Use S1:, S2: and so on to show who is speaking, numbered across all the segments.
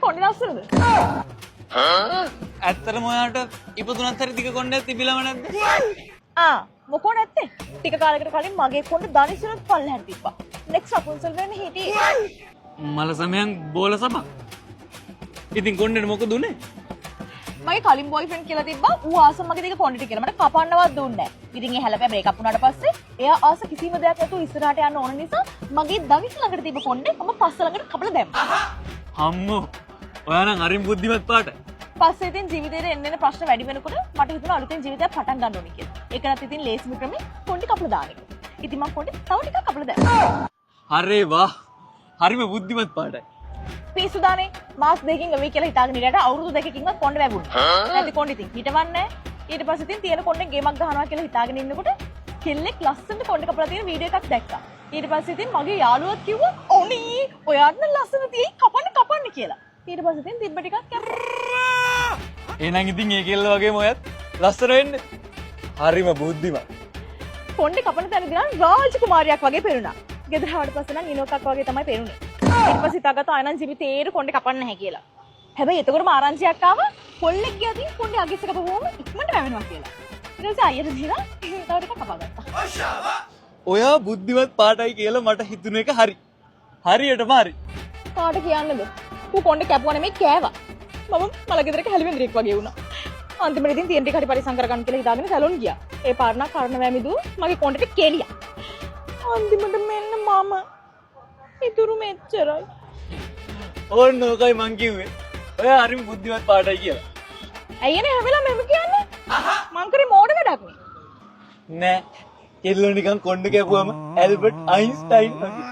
S1: කොණ්ඩේ ලස්සනද?
S2: ඇත්තටම ඔයාට ඉපදුනත් හරි ටික කොණ්ඩයක් තිබිලම නැද්ද?
S1: මොකෝ නැත්තේ? ටික කාලයකට කලින් මගේ කොණ්ඩේ දනිස්සුනත් පල්ලෙහාට තිබ්බා. නෙක්ස්ට් රපුන්සල් වෙන්න හිටියේ.
S2: මල සමයන් බෝල සබක්. ඉතින් කොණ්ඩේට මොකද උනේ?
S1: මගේ කලින් බොයිෆ්‍රෙන්ඩ් කියලා තිබ්බා. ඌ ආස මගේ දෙක කොණ්ඩේට කියලා මට කපන්නවත් දුන්නේ නැහැ. ඉතින් ඒ හැලපෑ බ්‍රේක් අප් වුණාට පස්සේ එයා ආස කිසිම දෙයක් නැතුව ඉස්සරහට යන්න ඕන නිසා මගේ දවිස් ළඟට තිබ්බ කොණ්ඩේ මම පස්ස ළඟට කපලා දැම්මා.
S2: අම්මෝ. ඔයා නම් හරිම බුද්ධිමත් පාට.
S1: පස්සේ ඉතින් ජීවිතේට එන්න ප්‍රශ්න වැඩි වෙනකොට මට හිතුණා අලුතෙන් ජීවිතයක් පටන් ගන්න ඕනේ කියලා. ඒකනත් ඉතින් ලේසිම ක්‍රමේ කොණ්ඩේ කපලා දාන එක. ඉතින් මම කොණ්ඩේ තව ටිකක් කපලා දැම්මා.
S2: අරේ වාහ්. හරිම බුද්ධිමත් පාටයි.
S1: පිස්සු දානේ මාස් දෙකකින් වෙයි කියලා හිතාගෙන ඉඳලා අවුරුදු දෙකකින්වත් කොණ්ඩේ වැගුණා. නැති කොණ්ඩේ ඉතින් හිටවන්නේ. ඊට පස්සේ ඉතින් තියෙන කොණ්ඩේ ගේමක් ගහනවා කියලා හිතාගෙන ඉන්නකොට කෙල්ලෙක් ලස්සනට කොණ්ඩේ කපලා තියෙන වීඩියෝ එකක් දැක්කා. ඊට පස්සේ ඉතින් මගේ යාළුවා කිව්වා "ඔනී ඔයාට නම් ලස්සන තියෙයි කපන්න කියලා." ඊට පස්සේ ඉතින් තිබ්බ ටිකක් කැපුවා.
S2: එහෙනම් ඉතින් ඒ කෙල්ල වගේම ඔයත් ලස්සන වෙන්න. හරිම බුද්ධිමත්.
S1: කොණ්ඩේ කපන තැනදී නම් රාජකුමාරියක් වගේ පෙනුණා. ගෙදර ආවට පස්සේ නම් ඉනෝකක් වගේ තමයි පෙනුනේ. ඊට පස්සේ හිතාගත්තා ආනන් ජීවිතේට කොණ්ඩේ කපන්න නැහැ කියලා. හැබැයි එතකොටම ආරංචියක් ආවා කොල්ලෙක් ගියදී කොණ්ඩේ අගිස්ස කපපුවම ඉක්මනට වැවෙනවා කියලා. ඊට පස්සේ අයියට දීලා තව ටිකක් කපාගත්තා.
S2: ඔයා බුද්ධිමත් පාටයි කියලා මට හිතුන එක හරි. හරියටම හරි.
S1: කාට කියන්නද? ඌ කොණ්ඩේ කැපුවා නෙමෙයි කෑවා. මම මල ගෙදරක හැලිවෙන්දරෙක් වගේ වුණා. අන්තිමට ඉතින් තියෙන ටික හරි පරිසම් කරගන්න කියලා හිතාගෙන සැලොන් ගියා. ඒ පාරණ කරන වැමිදු මගේ කොණ්ඩේට කෙලියා. අන්තිමට මෙන්න මම ඉතුරු මෙච්චරයි.
S2: ඕන්න ඔකයි මං කිව්වේ. ඔයා හරිම බුද්ධිමත් පාටයි කියලා.
S1: ඇයිනේ හැම වෙලාවෙම මෙහෙම කියන්නේ? මං කරේ මෝඩ වැඩක් නේ.
S2: නෑ. කෙල්ලෝ නිකන් කොණ්ඩේ කැපුවම ඇල්බර්ට් අයින්ස්ටයින් වගේ.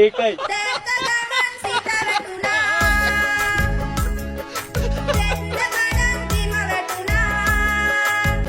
S2: ඒකයි.